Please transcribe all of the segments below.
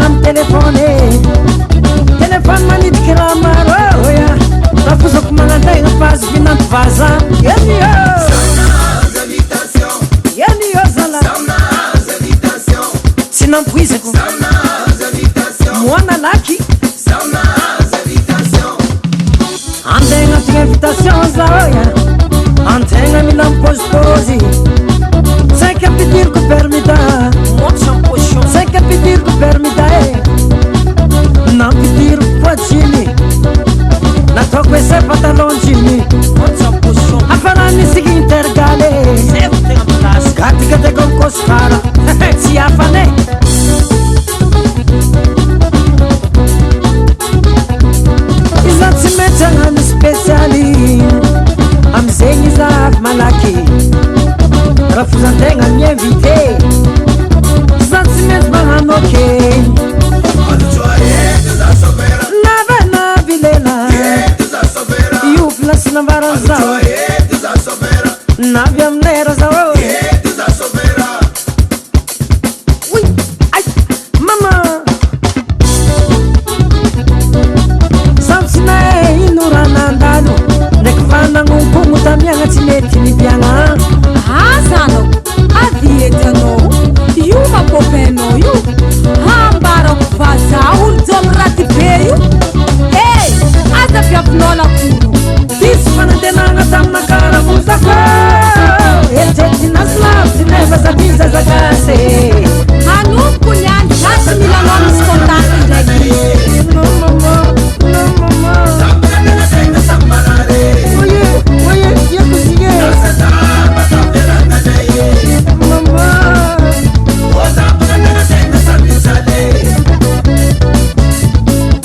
am telefone telefone manitiky raha maro ya rafozako magnantegna fazy finanto vaza yani yo zala tsy nampoizako moana laky antegna ty invitation zao ya antegna mila mipôzipôzy cinq apidiriko permida cinq apidiriko permida nampidiro poajiny nataoko ese pantalon jiny afaranisigny intergale gatikateko mkostara tsy afane iza tsy mety agnano spesialy amizegny iza avy malaky raha fozantegna miinvité iza tsy mety magnano okey navenavilela io plasy nambarany zao navy aminera zao oui ay mama samtsinay ino raha nandalo ndraiky fanagnompogno tamiagna tsy mety nipiagna azanao avy edy anao io mampôpenao io hambarako vaza olo jolo raty be io e aza fiavinao lakoro disy fanantenagna taminakara mozako eritreritinazy nefa zabiza zakase anompo niany zasy milanao misy contact ndraiky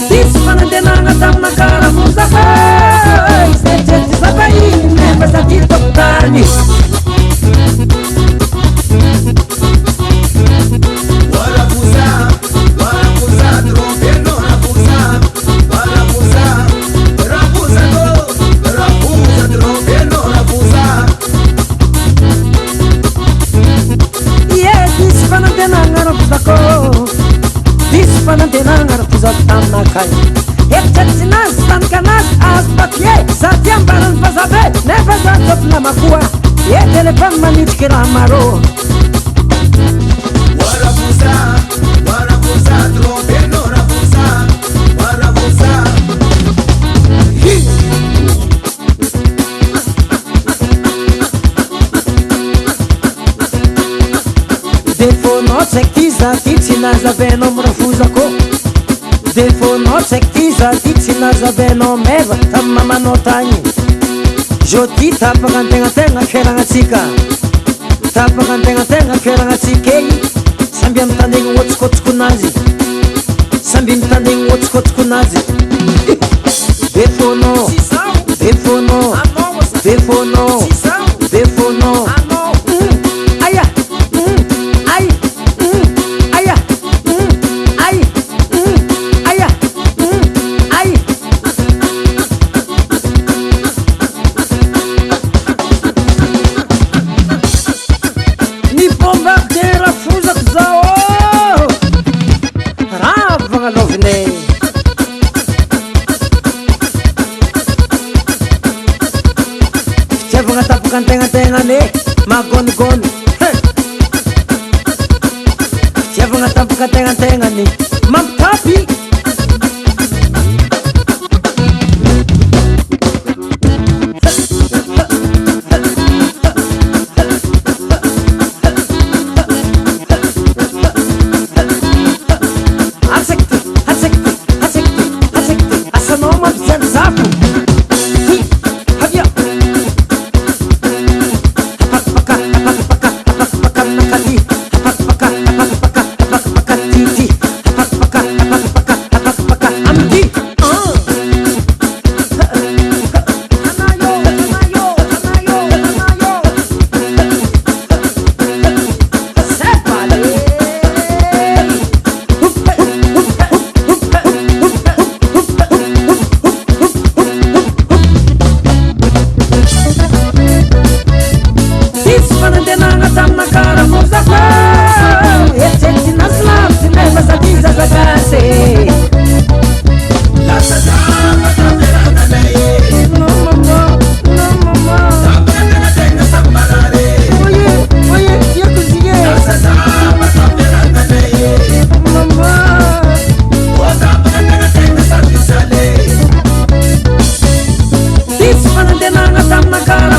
disy fanantenagna taminakara mozako eritreritry zabainy nefa zabitokotany disy fanantenagna rafozako taminakay eritreritrynazy tanikanazy azo papie za ty ambarany fazabe nefa za topinamakoa e telefony manitriky raha maro defonao tsy aiky ty za ty tsy nazabenao mirafozako defonao tsy aiky ty za ty tsy nazabenao meva tamy mamanao tagny joti tapaka antegnategna fiaragnatsika tapaka antegnategna fiaragnatsika egny samby amitandegny otsikotsikonazy samby mitandegny otsikotsikonazy defonao defonao defonao defonao aya ay aya ay aya ay ni bombarde rafozako zao ravagna lovinay fitiavagna tapaka antegnategnane magonigony fitiavagna tapaka antegnategnany mampitapy asanao mampijaly zafo havia apakapaka apakapaka apakapaka aminakali apakapaka apakapaka apakapaka tity apakapaka apakapaka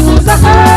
rafozaka